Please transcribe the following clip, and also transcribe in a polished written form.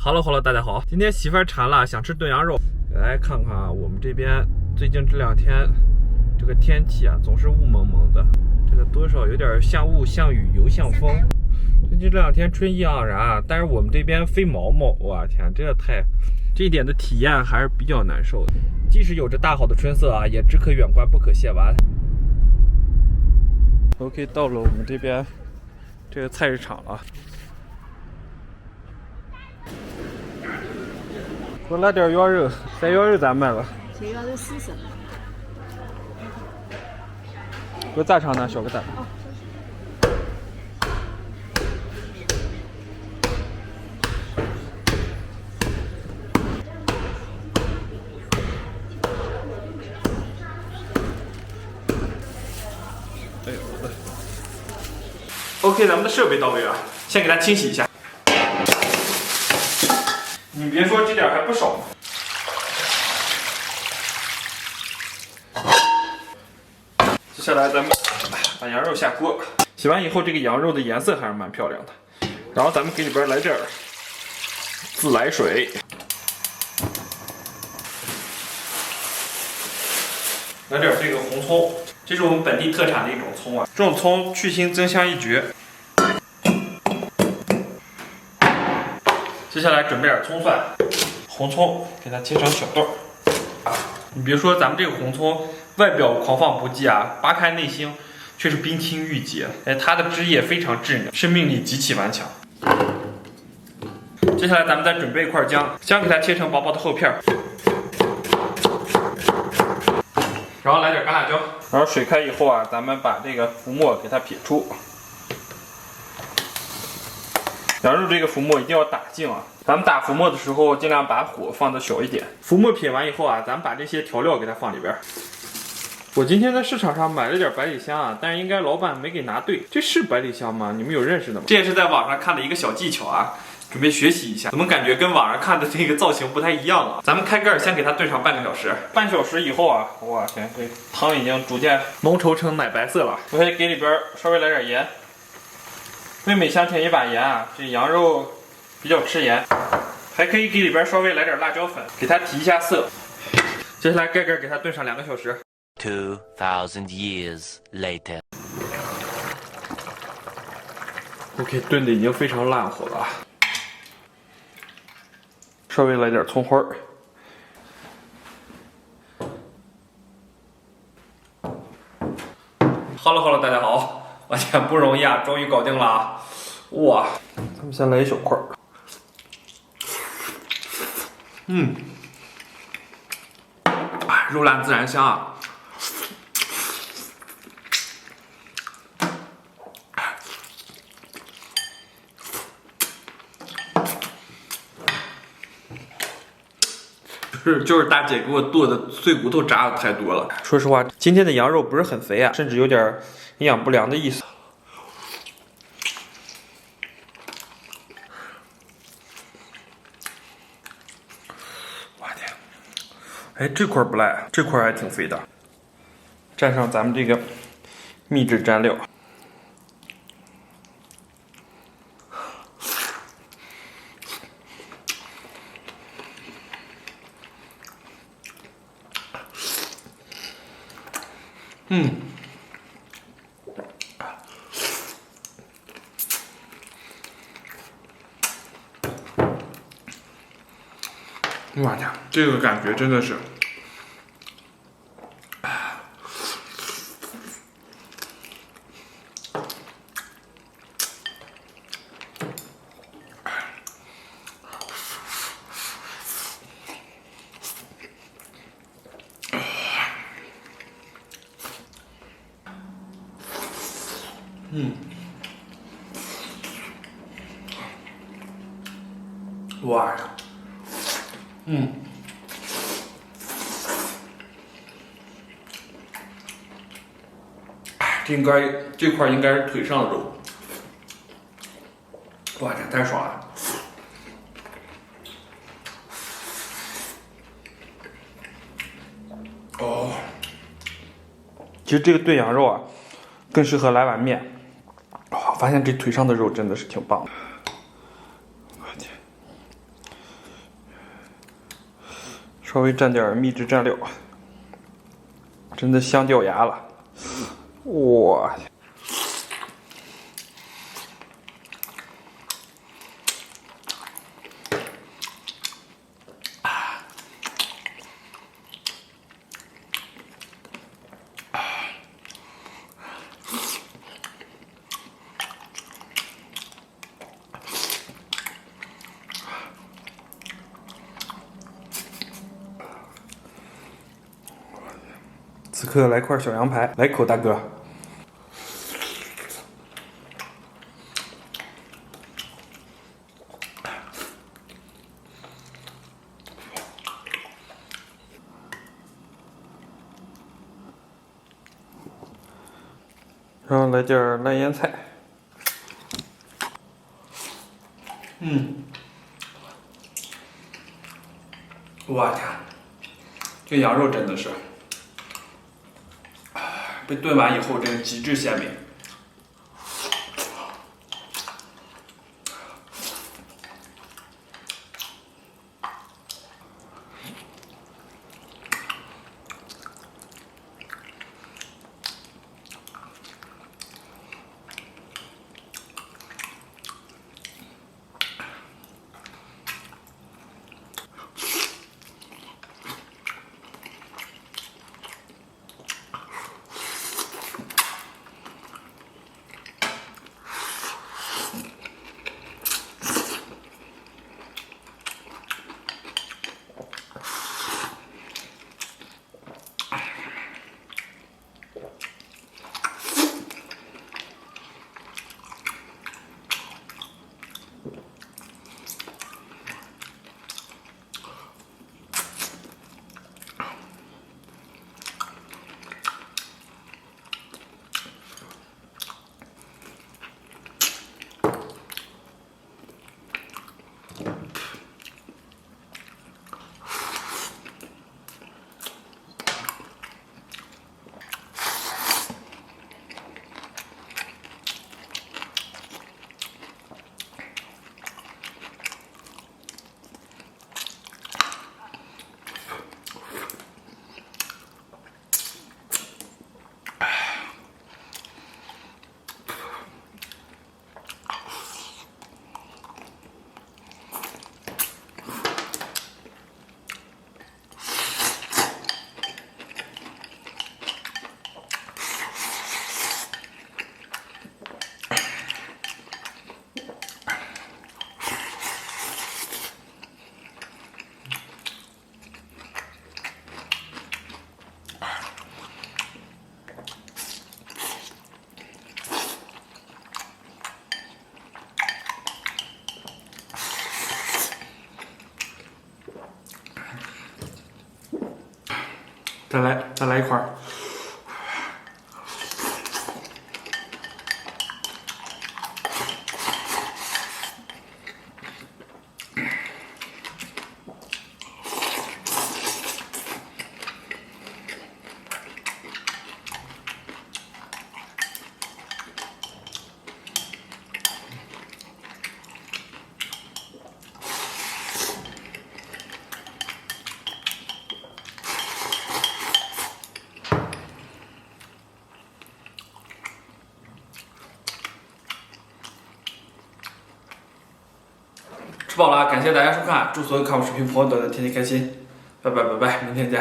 Hello，大家好，今天媳妇儿馋了，想吃炖羊肉。来看看啊，我们这边最近这2天这个天气啊，总是雾蒙蒙的，这个多少有点像雾像雨又像风。最近这2天春意盎然啊，但是我们这边飞毛毛，哇天，这一点的体验还是比较难受的。即使有着大好的春色啊，也只可远观不可亵玩。OK， 到了我们这边这个菜市场了。给我来点羊肉，这羊肉咋卖了？这羊肉40。给我大肠呢，小个蛋。哎呦我的 ！OK， 咱们的设备到位了，先给它清洗一下。你别说，这点还不少呢。接下来咱们把羊肉下锅，洗完以后，这个羊肉的颜色还是蛮漂亮的。然后咱们给里边来点自来水，来点这个红葱，这是我们本地特产的一种葱啊，这种葱去腥增香一绝。接下来准备点葱蒜，红葱给它切成小段。你别说，咱们这个红葱外表狂放不羁啊，扒开内心却是冰清玉洁。哎，它的汁液非常稚嫩，生命力极其顽强。接下来咱们再准备一块姜，姜给它切成薄薄的厚片，然后来点干辣椒，然后水开以后啊，咱们把这个浮沫给它撇出。羊肉这个浮沫一定要打净啊！咱们打浮沫的时候，尽量把火放的小一点。浮沫撇完以后啊，咱们把这些调料给它放里边。我今天在市场上买了点百里香啊，但是应该老板没给拿对。这是百里香吗？你们有认识的吗？这也是在网上看的一个小技巧啊，准备学习一下。怎么感觉跟网上看的这个造型不太一样啊？咱们开盖先给它炖上半个小时。半小时以后啊，哇天，这汤已经逐渐浓稠成奶白色了。我还给里边稍微来点盐。味美香甜一把盐啊，这羊肉比较吃盐，还可以给里边稍微来点辣椒粉，给它提一下色。接下来盖盖给它炖上2个小时。2000 years later。OK， 炖的已经非常烂火了，稍微来点葱花。Hello， 大家好。我天，不容易啊，终于搞定了啊！哇，咱们先来一小块。肉烂自然香啊！就是大姐给我剁的碎骨头炸的太多了。说实话，今天的羊肉不是很肥啊，甚至有点营养不良的意思。我天，哎，这块不赖，这块还挺肥的。蘸上咱们这个秘制蘸料。我天，这个感觉真的是，哇呀，这块应该是腿上的肉，哇，这太爽了！哦，其实这个炖羊肉啊，更适合来碗面。哇，发现这腿上的肉真的是挺棒的。我天，稍微蘸点秘制蘸料，真的香掉牙了。哇！此刻来块小羊排，来口大哥。然后来点烂腌菜。我天，这羊肉真的是。被炖完以后，真的极致鲜美。再来一块儿。吃饱了，感谢大家收看，祝所有看我视频朋友都能天天开心，拜拜，明天见。